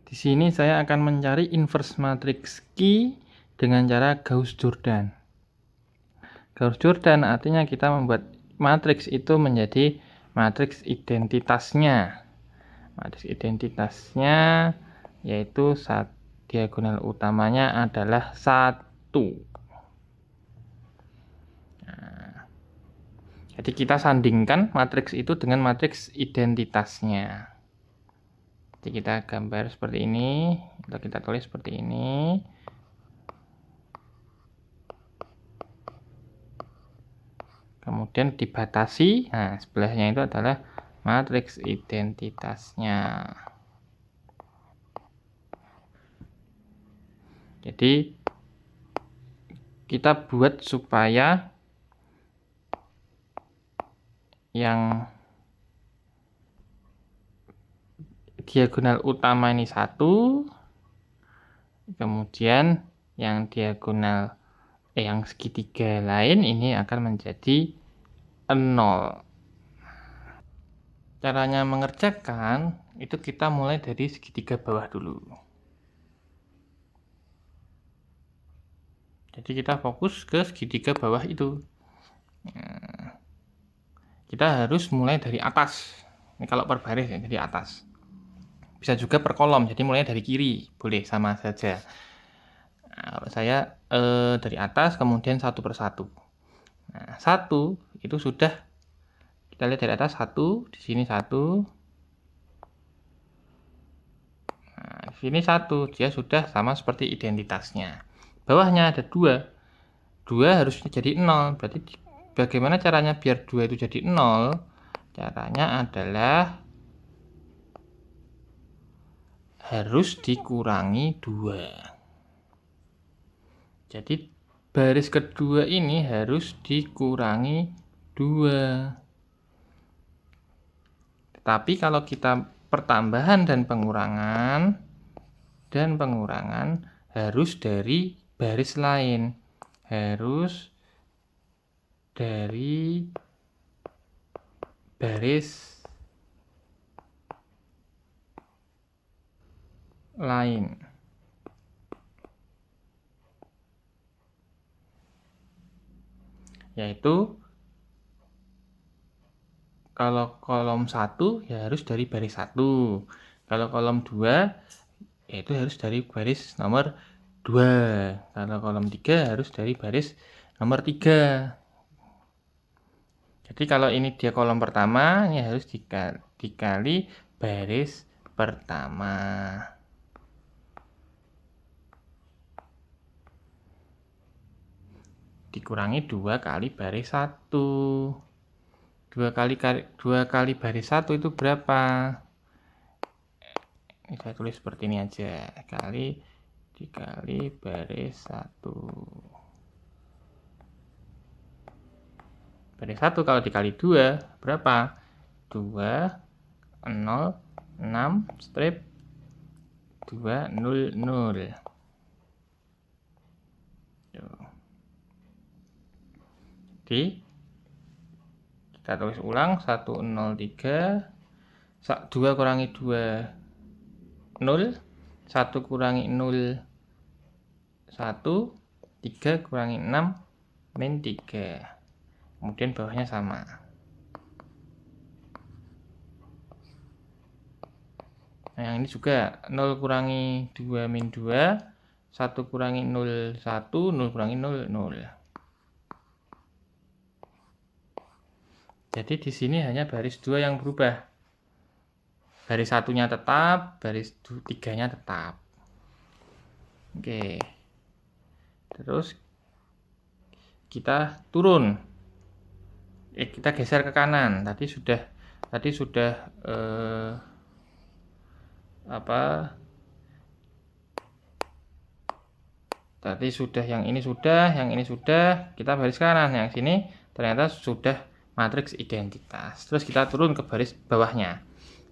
Di sini saya akan mencari inverse matrix Q dengan cara Gauss-Jordan. Gauss-Jordan artinya kita membuat matriks itu menjadi matriks identitasnya. Matriks identitasnya yaitu diagonal utamanya adalah 1. Nah, jadi kita sandingkan matriks itu dengan matriks identitasnya. Jadi kita gambar seperti ini, atau kita tulis seperti ini. Kemudian dibatasi, nah sebelahnya itu adalah matriks identitasnya. Jadi kita buat supaya yang diagonal utama ini 1, kemudian yang diagonal yang segitiga lain ini akan menjadi 0. Caranya mengerjakan itu kita mulai dari segitiga bawah dulu. Jadi kita fokus ke segitiga bawah itu. Nah, kita harus mulai dari atas. Ini kalau per baris ya, dari atas. Bisa juga per kolom, jadi mulai dari kiri, boleh sama saja. Nah, kalau saya dari atas, kemudian satu per satu. Nah, 1 itu sudah, kita lihat dari atas 1, di sini 1. Nah, di sini 1, dia sudah sama seperti identitasnya. Bawahnya ada 2. 2 harusnya jadi 0, berarti bagaimana caranya biar 2 itu jadi 0? Caranya adalah harus dikurangi 2. Jadi baris kedua ini harus dikurangi 2. Tetapi kalau kita pertambahan dan pengurangan harus dari baris lain. Harus dari baris lain. Yaitu kalau kolom 1 ya harus dari baris 1. Kalau kolom 2 yaitu harus dari baris nomor 2. Kalau kolom 3 harus dari baris nomor 3. Jadi kalau ini dia kolom pertama, ini harus dikali baris pertama. Dikurangi 2 kali baris 1. 2 kali baris 1 itu berapa? Ini saya tulis seperti ini aja. Dikali baris 1. Baris 1 kalau dikali 2 berapa? 2, 0, 6, strip 2, 0, 0. Jadi kita tulis ulang 103, 2 kurangi 2 0, 1 kurangi 0 1, 3 kurangi 6 min 3. Kemudian bawahnya sama. Nah, yang ini juga 0 kurangi 2 min 2, 1 kurangi 0 1, 0 kurangi 0 0. Jadi di sini hanya baris 2 yang berubah. Baris satunya tetap, baris 3-nya tetap. Oke. Terus kita turun. Kita geser ke kanan. Tadi sudah Tadi sudah yang ini sudah, kita baris kanan. Yang sini ternyata sudah matriks identitas. Terus kita turun ke baris bawahnya.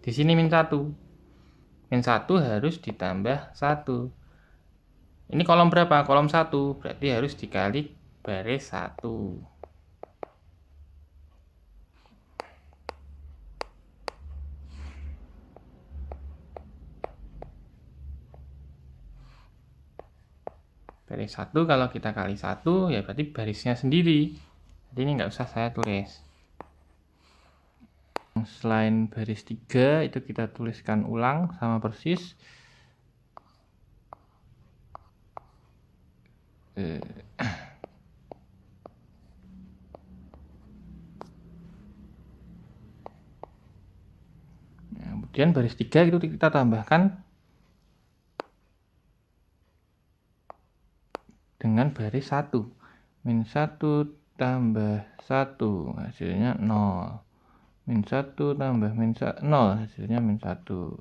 Di sini min 1. Min 1 harus ditambah 1. Ini kolom berapa? Kolom 1. Berarti harus dikali baris 1. Baris 1 kalau kita kali 1 ya berarti barisnya sendiri. Jadi ini nggak usah saya tulis. Selain baris 3 itu kita tuliskan ulang sama persis. Kemudian baris 3 itu kita tambahkan dengan baris 1. Min 1 tambah 1 hasilnya 0. Min 1 tambah min 0 hasilnya min 1.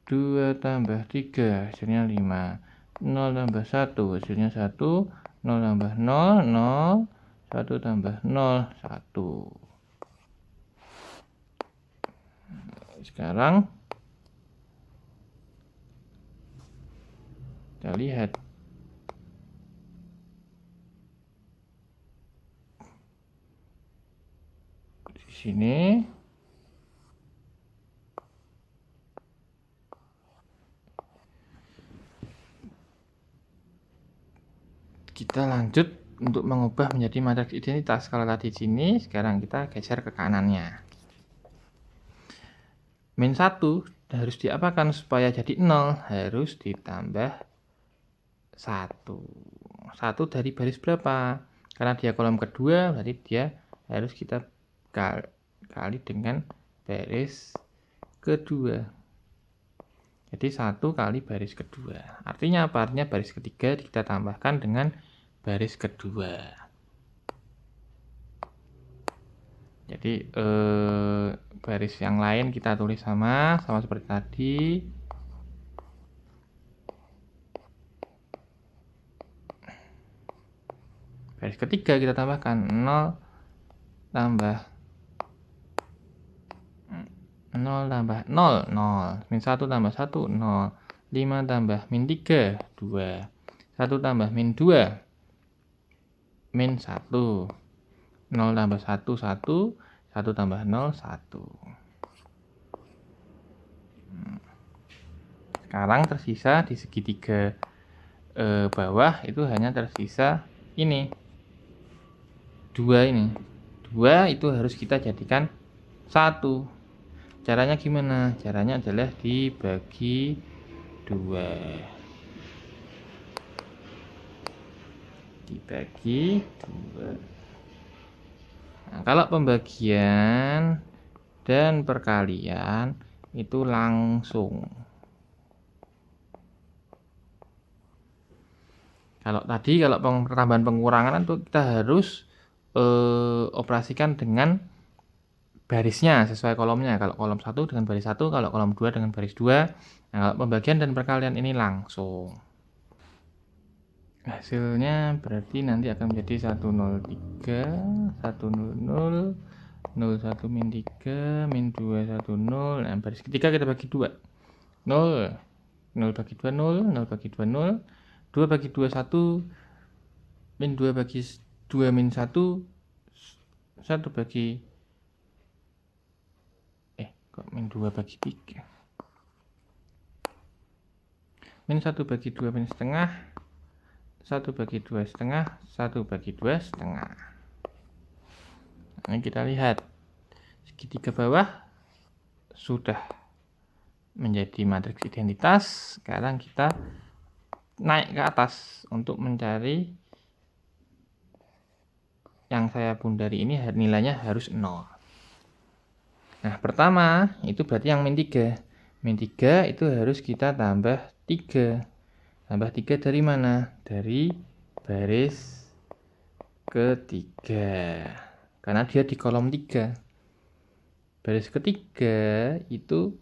2 tambah 3 hasilnya 5. 0 tambah 1 hasilnya 1. 0 tambah 0, 0. 1 tambah 0, 1. Sekarang kita lihat di sini. Kita lanjut untuk mengubah menjadi matriks identitas. Kalau tadi di sini, sekarang kita geser ke kanannya. Min 1 harus diapakan supaya jadi 0? Harus ditambah 1. 1 dari baris berapa? Karena dia kolom kedua, berarti dia harus kita kali dengan baris kedua. Jadi 1 kali baris kedua. Artinya apa? Artinya baris ketiga kita tambahkan dengan baris kedua. Jadi baris yang lain kita tulis sama seperti tadi. Baris ketiga kita tambahkan 0 tambah 0 tambah 0, 0. Min 1 tambah 1, 0. 5 tambah min 3, 2. 1 tambah min 2, min 1. 0 tambah 1, 1. 1 tambah 0, 1. Sekarang tersisa di segitiga bawah itu hanya tersisa ini. 2 ini. 2 itu harus kita jadikan 1. Caranya gimana? Caranya adalah dibagi 2. Dibagi 2. Nah, kalau pembagian dan perkalian itu langsung. Kalau tadi kalau pertambahan pengurangan itu kita harus operasikan dengan barisnya sesuai kolomnya. Kalau kolom 1 dengan baris 1, kalau kolom 2 dengan baris 2. Nah, kalau pembagian dan perkalian ini langsung. Hasilnya berarti nanti akan menjadi 103, 100, 01 min 3, min 2, 10. Nah, baris ketiga kita bagi 2. 0, 0 bagi 2, 0, 0 bagi 2, 0. 2 bagi 2, 1. Min 2 bagi 2, min 1. 1 bagi kok min 2 bagi 3. Min 1 bagi 2 min setengah. 1 bagi 2 setengah, 1 bagi 2 setengah. Nah, kita lihat segitiga bawah sudah menjadi matriks identitas. Sekarang kita naik ke atas untuk mencari yang saya bundari ini nilainya harus 0. Nah, pertama itu berarti yang min 3. Min 3 itu harus kita tambah 3. Tambah 3 dari mana? Dari baris ketiga. Karena dia di kolom 3. Baris ketiga itu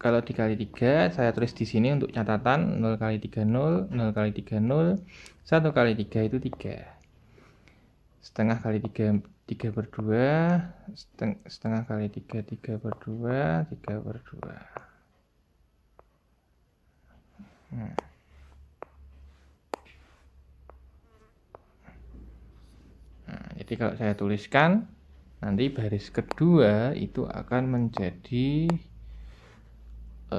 kalau dikali 3, saya tulis di sini untuk catatan 0 kali 3 0, 0 kali 3 0, 1 kali 3 itu 3. Setengah kali 3 3 per 2, setengah kali 3 3 per 2, 3 per 2. Jadi kalau saya tuliskan nanti baris kedua itu akan menjadi 0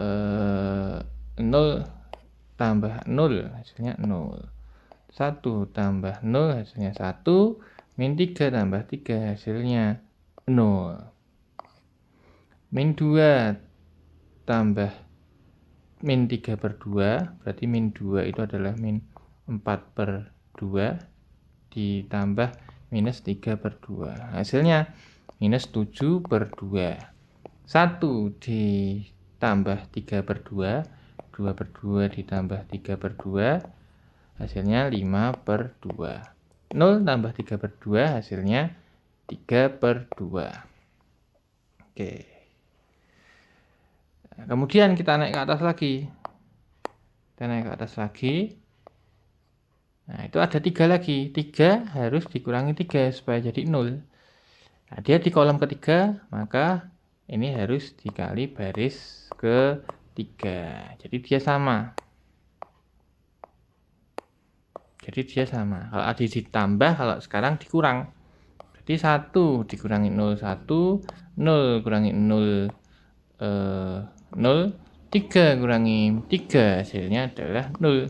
tambah 0 hasilnya 0. 1 tambah 0 hasilnya 1. Min 3 tambah 3 hasilnya 0. Min 2 tambah min 3 per 2, berarti min 2 itu adalah min 4 per 2 ditambah minus 3 per 2. Hasilnya minus 7 per 2. 1 ditambah 3 per 2, 2 per 2 ditambah 3 per 2, hasilnya 5 per 2. 0 tambah 3 per 2 hasilnya 3 per 2. Oke. Nah, kemudian kita naik ke atas lagi. Kita naik ke atas lagi. Nah, itu ada 3 lagi. 3 harus dikurangi 3 supaya jadi 0. Nah, dia di kolom ketiga, maka ini harus dikali baris ketiga. Jadi dia sama. Kalau ada ditambah, kalau sekarang dikurang. Jadi 1 dikurangi 0, 1. 0 kurangi 0, 0. 3 kurangi 3, hasilnya adalah 0.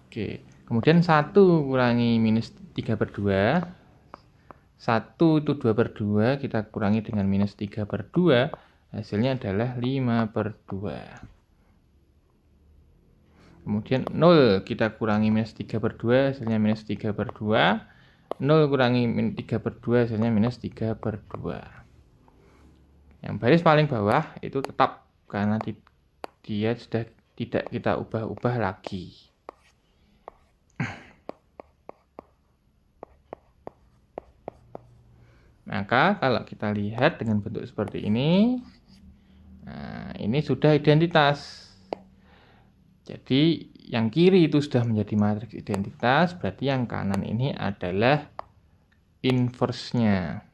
Oke. Kemudian 1 kurangi minus 3 per 2. 1 itu 2 per 2, kita kurangi dengan minus 3 per 2, hasilnya adalah 5 per 2. Kemudian 0 kita kurangi minus 3 per 2, hasilnya minus 3 per 2. 0 kurangi min 3 per 2, hasilnya minus 3 per 2. Yang baris paling bawah itu tetap, karena dia sudah tidak kita ubah-ubah lagi. Maka kalau kita lihat dengan bentuk seperti ini, nah ini sudah identitas. Jadi yang kiri itu sudah menjadi matriks identitas, berarti yang kanan ini adalah inverse-nya.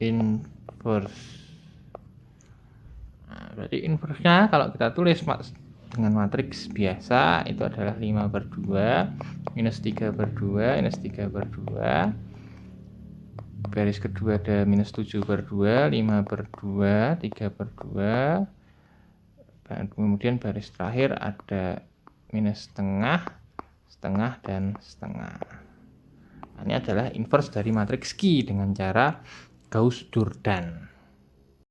Inverse. Nah, berarti inverse-nya kalau kita tulis dengan matriks biasa itu adalah 5 per 2, minus 3 per 2, minus 3 per 2. Baris kedua ada minus 7 per 2, 5 per 2, 3 per 2. Dan kemudian baris terakhir ada minus setengah, setengah, dan setengah. Nah, ini adalah inverse dari matriks Q dengan cara Gauss-Jordan.